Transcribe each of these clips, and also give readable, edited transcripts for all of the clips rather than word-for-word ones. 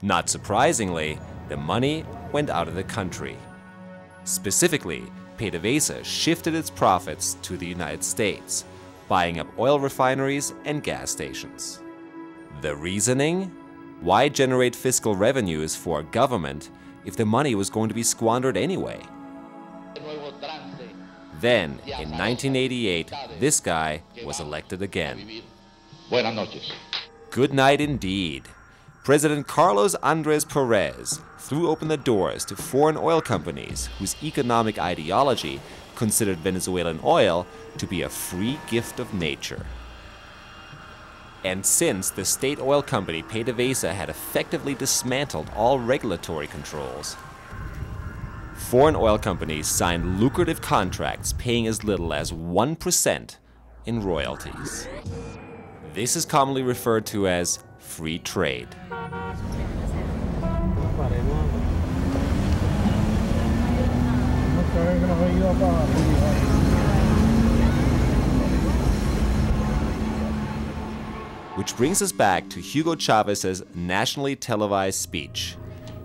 Not surprisingly, the money went out of the country. Specifically, PDVSA shifted its profits to the United States, buying up oil refineries and gas stations. The reasoning? Why generate fiscal revenues for a government if the money was going to be squandered anyway? Then, in 1988, this guy was elected again. Buenas noches. Good night indeed. President Carlos Andrés Perez threw open the doors to foreign oil companies whose economic ideology considered Venezuelan oil to be a free gift of nature. And since the state oil company PDVSA had effectively dismantled all regulatory controls, foreign oil companies signed lucrative contracts paying as little as 1% in royalties. This is commonly referred to as free trade. Which brings us back to Hugo Chávez's nationally televised speech,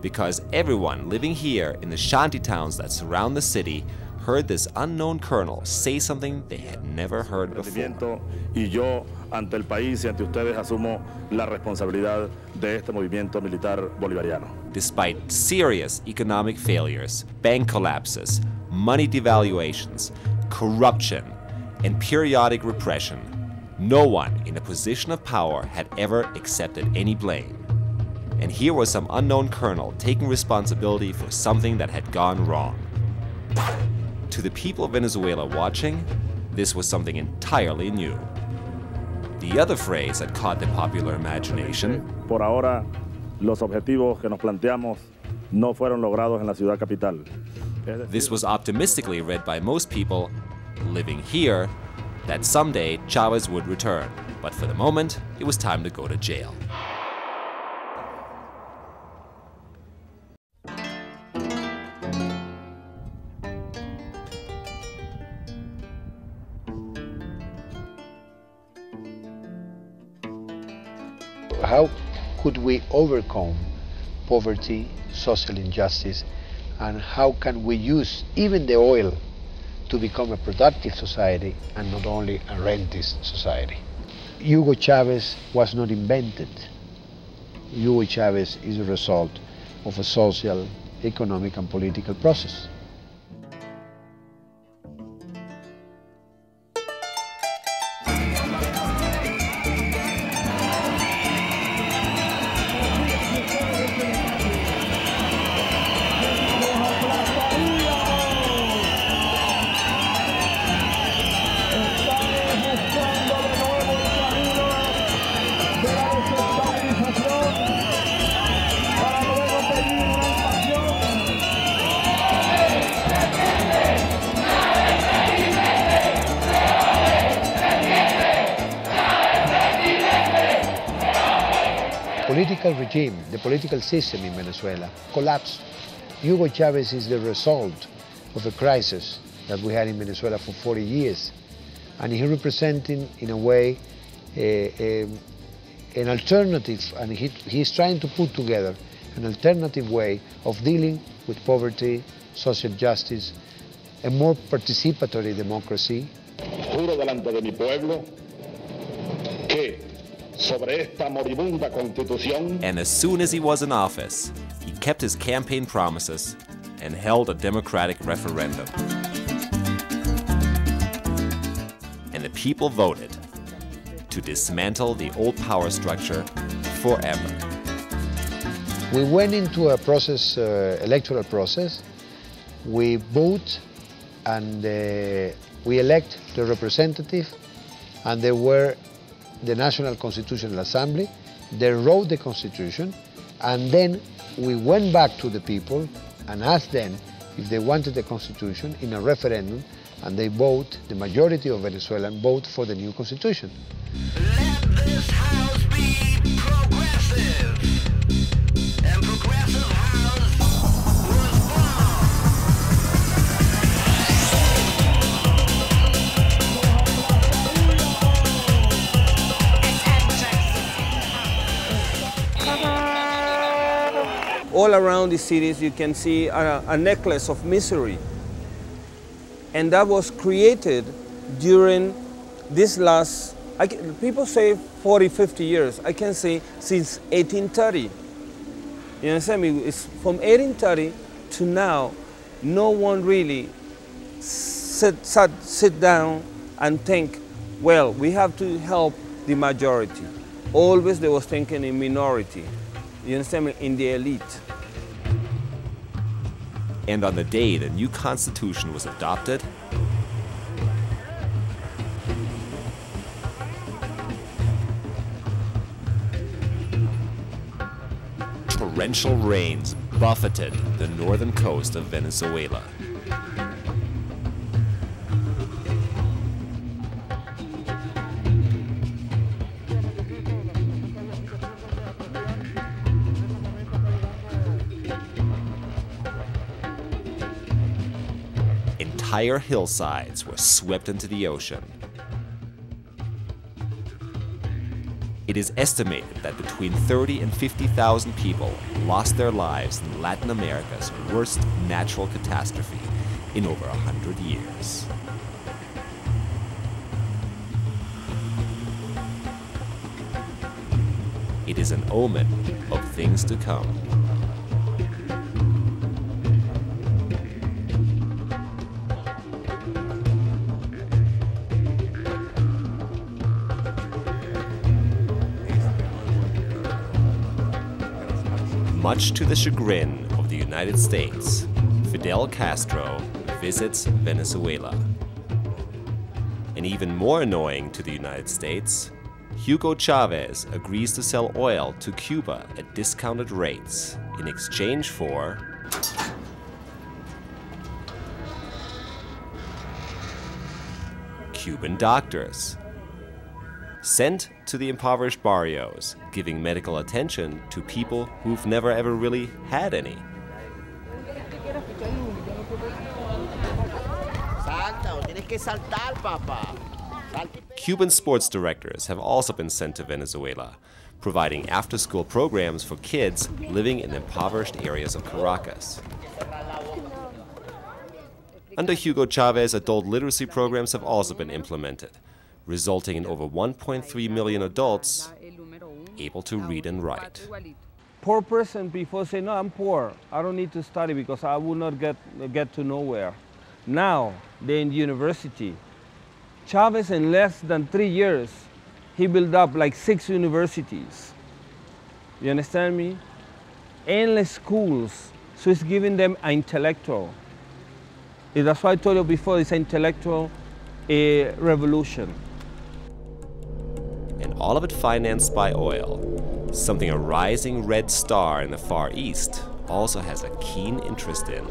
because everyone living here in the shanty towns that surround the city heard this unknown colonel say something they had never heard before. Y yo, ante el país y ante ustedes, asumo la responsabilidad de este movimiento militar bolivariano. Despite serious economic failures, bank collapses, money devaluations, corruption, and periodic repression, no one in a position of power had ever accepted any blame. And here was some unknown colonel taking responsibility for something that had gone wrong. To the people of Venezuela watching, this was something entirely new. The other phrase that caught the popular imagination: Por ahora, los objetivos que nos planteamos no fueron logrados en la ciudad capital. This was optimistically read by most people living here, that someday Chávez would return, but for the moment, it was time to go to jail. How could we overcome poverty, social injustice, and how can we use even the oil to become a productive society and not only a rentist society? Hugo Chávez was not invented. Hugo Chávez is a result of a social, economic, and political process. Political regime, the political system in Venezuela collapsed. Hugo Chávez is the result of a crisis that we had in Venezuela for 40 years. And he representing, in a way, an alternative, and he's trying to put together an alternative way of dealing with poverty, social justice, a more participatory democracy. Juro delante de mi pueblo que sobre esta moribunda constitución. And as soon as he was in office, he kept his campaign promises and held a democratic referendum. And the people voted to dismantle the old power structure forever. We went into a process, electoral process. We vote and we elect the representative, and there were the National Constitutional Assembly. They wrote the Constitution, and then we went back to the people and asked them if they wanted the Constitution in a referendum, and they vote, the majority of Venezuelans vote for the new Constitution. Let this house be progressive, and progressive house was born. all around the cities you can see a necklace of misery. And that was created during this last, people say 40, 50 years. I can say since 1830. You understand me? It's from 1830 to now, no one really sit down and think, well, we have to help the majority. Always they was thinking in minority. You understand me? In the elite. And on the day the new constitution was adopted, torrential rains buffeted the northern coast of Venezuela. Entire hillsides were swept into the ocean. It is estimated that between 30 and 50,000 people lost their lives in Latin America's worst natural catastrophe in over 100 years. It is an omen of things to come. Much to the chagrin of the United States, Fidel Castro visits Venezuela. And even more annoying to the United States, Hugo Chavez agrees to sell oil to Cuba at discounted rates in exchange for Cuban doctors, sent to the impoverished barrios, giving medical attention to people who've never ever really had any. Cuban sports directors have also been sent to Venezuela, providing after-school programs for kids living in impoverished areas of Caracas. Under Hugo Chavez, adult literacy programs have also been implemented, resulting in over 1.3 million adults able to read and write. Poor person before say, no, I'm poor. I don't need to study because I will not get to nowhere. Now, they're in university. Chavez, in less than 3 years, he built up like 6 universities. You understand me? Endless schools. So it's giving them an intellectual. That's why I told you before, it's an intellectual revolution. And all of it financed by oil, something a rising red star in the Far East also has a keen interest in.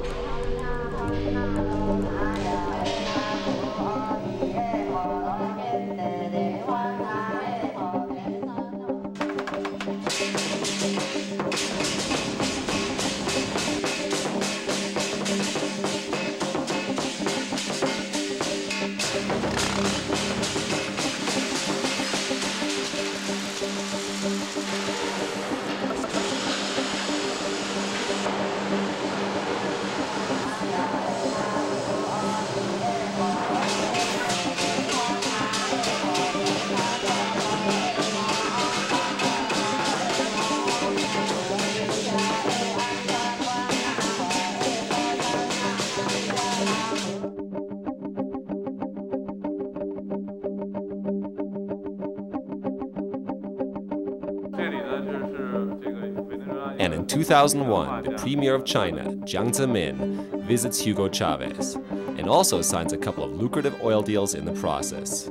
And in 2001, the premier of China, Jiang Zemin, visits Hugo Chavez and also signs a couple of lucrative oil deals in the process.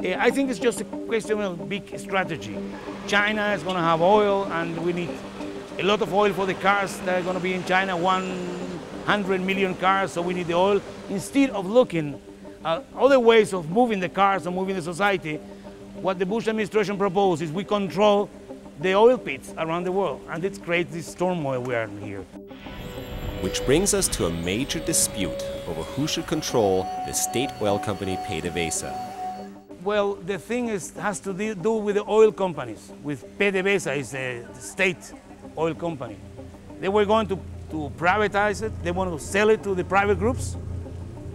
I think it's just a question of big strategy. China is going to have oil, and we need a lot of oil for the cars that are going to be in China, 100 million cars, so we need the oil. Instead of looking at other ways of moving the cars and moving the society, what the Bush administration proposed is we control the oil pits around the world, and it creates this turmoil we are in here. Which brings us to a major dispute over who should control the state oil company PDVSA. Well, the thing has to do with the oil companies, with PDVSA, is the state oil company. They were going to privatize it. They want to sell it to the private groups.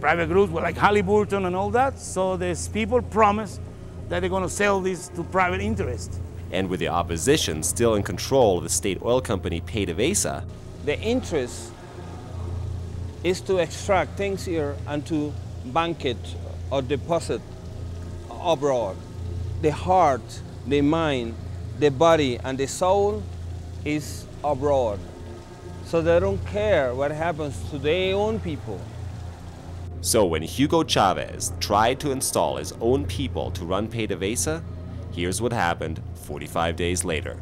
Private groups were like Halliburton and all that. So these people promised that they're going to sell this to private interest. And with the opposition still in control of the state oil company PDVSA, The interest is to extract things here and to bank it or deposit abroad. The heart, the mind, the body, and the soul is abroad. So they don't care what happens to their own people. So when Hugo Chavez tried to install his own people to run PDVSA, here's what happened 45 days later.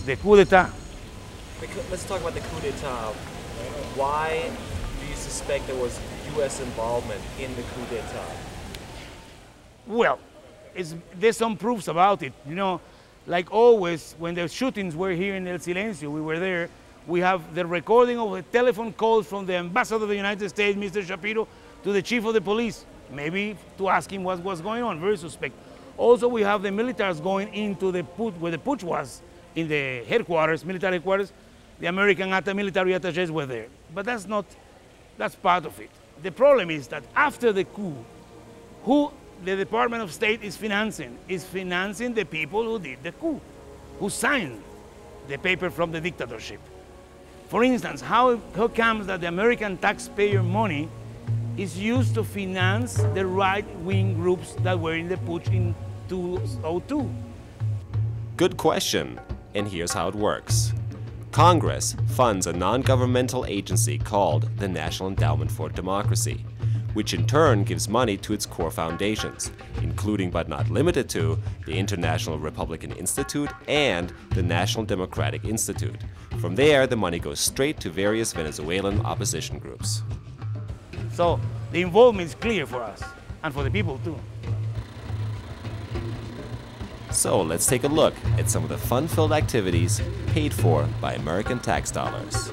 The coup d'etat. Let's talk about the coup d'etat. Why do you suspect there was U.S. involvement in the coup d'etat? Well, there's some proofs about it. You know, like always, when the shootings were here in El Silencio, we were there, we have the recording of the telephone calls from the ambassador of the United States, Mr. Shapiro, to the chief of the police, maybe to ask him what was going on, very suspect. Also, we have the militaries going into the put, where the putsch was, in the headquarters, military headquarters. The American military attachés were there. But that's part of it. The problem is that after the coup, who the Department of State is financing the people who did the coup, who signed the paper from the dictatorship. For instance, how comes that the American taxpayer money is used to finance the right-wing groups that were in the putsch in 2002? Good question, and here's how it works. Congress funds a non-governmental agency called the National Endowment for Democracy, which in turn gives money to its core foundations, including but not limited to the International Republican Institute and the National Democratic Institute. From there, the money goes straight to various Venezuelan opposition groups. So the involvement is clear for us, and for the people too. So let's take a look at some of the fun-filled activities paid for by American tax dollars.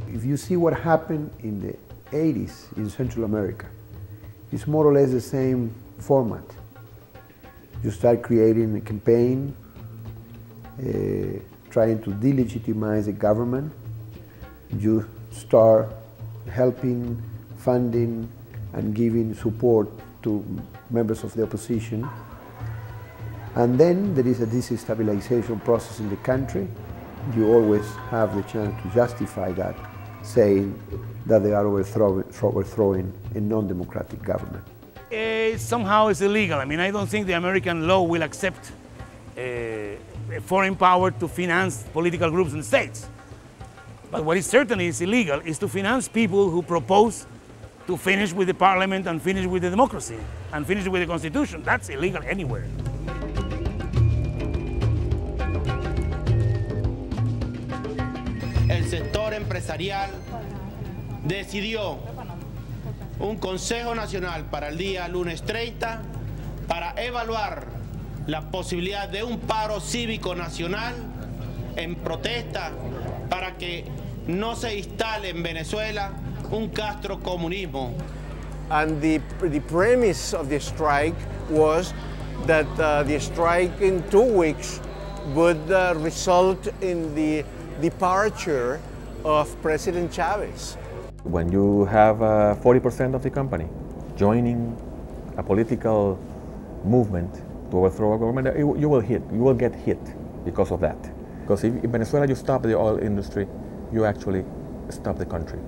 If you see what happened in the 80s in Central America, it's more or less the same format. You start creating a campaign, trying to delegitimize the government. You start helping, funding, and giving support to members of the opposition. And then there is a destabilization process in the country. You always have the chance to justify that, saying that they are overthrowing a non-democratic government. Somehow it's illegal. I mean, I don't think the American law will accept a foreign power to finance political groups and states. But what is certainly is illegal is to finance people who propose to finish with the parliament and finish with the democracy and finish with the constitution. That's illegal anywhere. El sector empresarial decidió un Consejo Nacional para el día lunes 30 para evaluar la posibilidad de un paro cívico nacional en protesta para que no se instale en Venezuela un castrocomunismo. And the premise of the strike was that the strike in 2 weeks would result in the departure of President Chavez. When you have 40% of the company joining a political movement to overthrow a government, you will get hit because of that. Because if in Venezuela you stop the oil industry, you actually stop the country.